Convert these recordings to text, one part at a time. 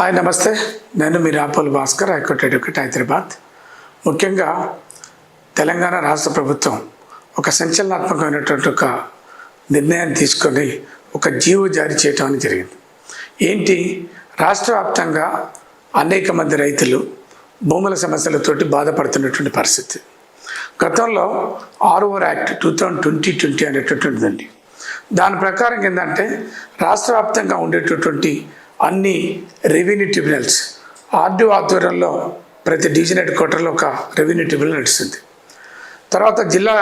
Hi నమస్తే, నేను మీ Rapolu Bhaskar, high court advocate, Hyderabad. ముఖ్యంగా తెలంగాణ రాష్ట్ర ప్రభుత్వం ఒక సంచలనాత్మకమైనటువంటి ఒక నిర్ణయాన్ని తీసుకొని ఒక జీవో జారీ చేయటం అనేది జరిగింది. ఏంటి, రాష్ట్ర వ్యాప్తంగా అనేక మంది రైతులు భూముల సమస్యలతోటి బాధపడుతున్నటువంటి పరిస్థితి. గతంలో ఆర్ఓఆర్ యాక్ట్ 2020 అనేటటువంటిదండి. దాని ప్రకారం ఏంటంటే రాష్ట్ర వ్యాప్తంగా ఉండేటటువంటి అన్ని రెవెన్యూ ట్రిబ్యునల్స్ ఆర్డీఓ ఆధ్వర్యంలో ప్రతి డివిజన్ హెడ్ క్వార్టర్లో ఒక రెవెన్యూ ట్రిబ్యునల్ నడుస్తుంది. తర్వాత జిల్లా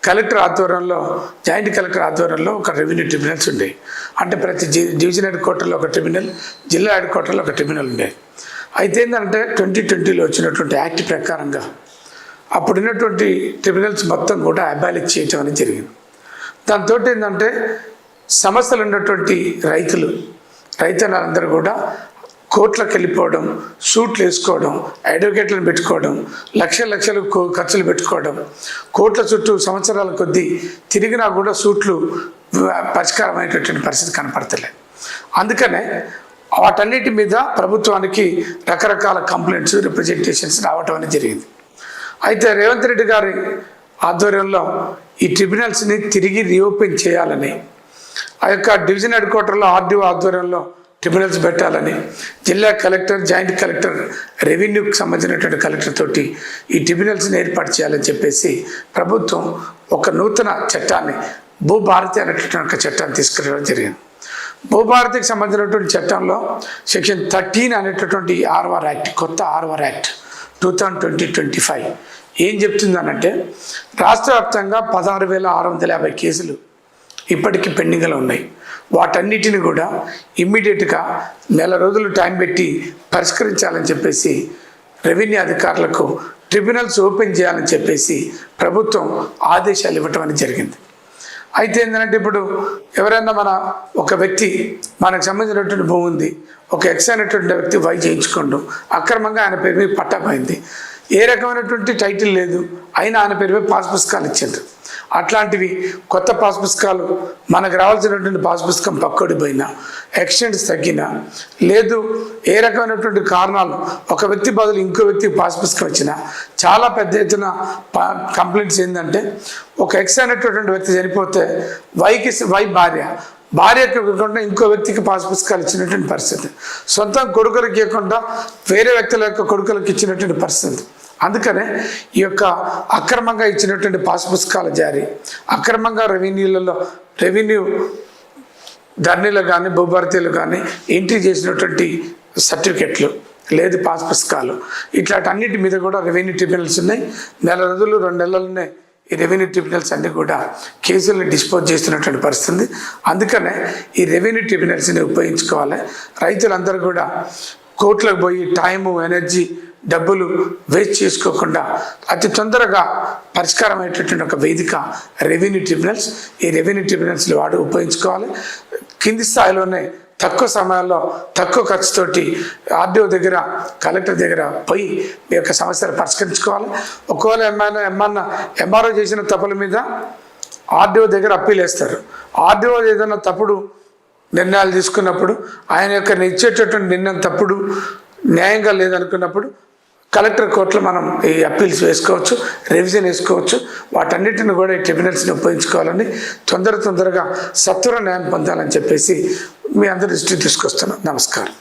కలెక్టర్ ఆధ్వర్యంలో, జాయింట్ కలెక్టర్ ఆధ్వర్యంలో ఒక రెవెన్యూ ట్రిబ్యునల్స్ ఉండేవి. అంటే ప్రతి డివిజన్ హెడ్ క్వార్టర్లో ఒక ట్రిబ్యునల్, జిల్లా హెడ్ క్వార్టర్లో ఒక ట్రిబ్యునల్ ఉండేది. అయితే ఏంటంటే 2020లో వచ్చినటువంటి యాక్ట్ ప్రకారంగా అప్పుడున్నటువంటి ట్రిబ్యునల్స్ మొత్తం కూడా అబాలిష్ చేయటం అనేది జరిగింది. దాంతో ఏంటంటే సమస్యలు ఉన్నటువంటి రైతులందరూ కూడా కోర్టులకు వెళ్ళిపోవడం, సూట్లు వేసుకోవడం, అడ్వకేట్లను పెట్టుకోవడం, లక్షలు ఖర్చులు పెట్టుకోవడం, కోర్టుల చుట్టూ సంవత్సరాల కొద్దీ తిరిగినా కూడా సూట్లు పరిష్కారమైనటువంటి పరిస్థితి కనపడతలేదు. అందుకనే వాటన్నిటి మీద ప్రభుత్వానికి రకరకాల కంప్లైంట్స్, రిప్రజెంటేషన్స్ రావటం అనేది జరిగింది. అయితే రేవంత్ రెడ్డి గారి ఆధ్వర్యంలో ఈ ట్రిబ్యునల్స్ని తిరిగి రీఓపెన్ చేయాలని, ఆ యొక్క డివిజన్ హెడ్ క్వార్టర్లో ఆర్డీఓ ఆధ్వర్యంలో ట్రిబ్యునల్స్ పెట్టాలని, జిల్లా కలెక్టర్, జాయింట్ కలెక్టర్, రెవెన్యూకి సంబంధించినటువంటి కలెక్టర్ తోటి ఈ ట్రిబ్యునల్స్ని ఏర్పాటు చేయాలని చెప్పేసి ప్రభుత్వం ఒక నూతన చట్టాన్ని, భూభారతి అనేటువంటి ఒక చట్టాన్ని తీసుకురావడం జరిగింది. భూభారతికి సంబంధించినటువంటి చట్టంలో సెక్షన్ 13 అనేటటువంటి ఆర్ఓఆర్ యాక్ట్, కొత్త ఆర్ఓఆర్ యాక్ట్ 2020-25 ఏం చెప్తుందనంటే, రాష్ట్ర వ్యాప్తంగా 16,650 కేసులు ఇప్పటికీ పెండింగ్లో ఉన్నాయి. వాటన్నిటిని కూడా ఇమ్మీడియట్గా నెల రోజులు టైం పెట్టి పరిష్కరించాలని చెప్పేసి రెవెన్యూ అధికారులకు ట్రిబ్యునల్స్ ఓపెన్ చేయాలని చెప్పేసి ప్రభుత్వం ఆదేశాలు ఇవ్వటం అనేది జరిగింది. అయితే ఏంటంటే, ఇప్పుడు ఎవరైనా ఒక వ్యక్తి మనకు సంబంధించినటువంటి భూమి ఉంది, ఒక ఎక్స్ అయినటువంటి వ్యక్తి వై చేయించుకోండు, అక్రమంగా ఆయన పేరు మీద పట్టా పోయింది, ఏ రకమైనటువంటి టైటిల్ లేదు, అయినా ఆయన పేరు మీద పాస్ పుస్తకాలు ఇచ్చిండ్రు. అట్లాంటివి కొత్త పాస్ పుస్తకాలు, మనకు రావాల్సినటువంటి పాస్ పుస్తకం పక్కడి పోయినా, ఎక్స్టెంట్స్ తగ్గినా, లేదు ఏ రకమైనటువంటి కారణాలు ఒక వ్యక్తి బదులు ఇంకో వ్యక్తికి పాస్ పుస్తకం వచ్చినా, చాలా పెద్ద ఎత్తున కంప్లైంట్స్ ఏంటంటే, ఒక ఎక్స్ అయినటువంటి వ్యక్తి చనిపోతే వై భార్యకి ఇవ్వకుండా ఇంకో వ్యక్తికి పాస్ పుస్తకాలు ఇచ్చినటువంటి పరిస్థితి, సొంతం కొడుకులకి ఇవ్వకుండా వేరే వ్యక్తుల యొక్క కొడుకులకు ఇచ్చినటువంటి పరిస్థితి. అందుకనే ఈ యొక్క అక్రమంగా ఇచ్చినటువంటి పాస్ పుస్తకాల జారీ, అక్రమంగా రెవెన్యూ ధరణిలో కానీ భూభారతీలు కానీ ఎంట్రీ చేసినటువంటి సర్టిఫికెట్లు, లేదు పాస్ పుస్తకాలు, ఇట్లాంటి అన్నిటి మీద కూడా రెవెన్యూ ట్రిబ్యునల్స్ ఉన్నాయి. నెల రోజులు 2 నెలలనే ఈ రెవెన్యూ ట్రిబ్యునల్స్ అన్నీ కూడా కేసులను డిస్పోజ్ చేస్తున్నటువంటి పరిస్థితి. అందుకనే ఈ రెవెన్యూ ట్రిబ్యునల్స్ని ఉపయోగించుకోవాలి. రైతులందరూ కూడా కోర్టులకు పోయి టైము, ఎనర్జీ, డబ్బులు వేస్ట్ చేసుకోకుండా అతి తొందరగా పరిష్కారం అయ్యేటటువంటి ఒక వేదిక రెవెన్యూ ట్రిబ్యునల్స్. ఈ రెవెన్యూ ట్రిబ్యునల్స్ని ఉపయోగించుకోవాలి. కింది స్థాయిలోనే తక్కువ సమయాల్లో తక్కువ ఖర్చుతోటి ఆర్డీఓ దగ్గర, కలెక్టర్ దగ్గర పోయి మీ యొక్క సమస్యలు పరిష్కరించుకోవాలి. ఒకవేళ ఎంఆర్ఓ చేసిన తప్పుల మీద ఆర్డీఓ దగ్గర అప్పీల్ వేస్తారు. ఆర్డీఓ ఏదైనా తప్పుడు నిర్ణయాలు తీసుకున్నప్పుడు, ఆయన యొక్క ఇచ్చేటటువంటి నిర్ణయం తప్పుడు, న్యాయంగా లేదనుకున్నప్పుడు కలెక్టర్ కోర్టులో మనం ఈ అప్పీల్స్ వేసుకోవచ్చు, రివిజన్ వేసుకోవచ్చు. వాటన్నిటిని కూడా ఈ ట్రిబ్యునల్స్ని ఉపయోగించుకోవాలని, తొందరగా సత్వర న్యాయం పొందాలని చెప్పేసి మీ అందరి దృష్టికి తీసుకొస్తున్నాను. నమస్కారం.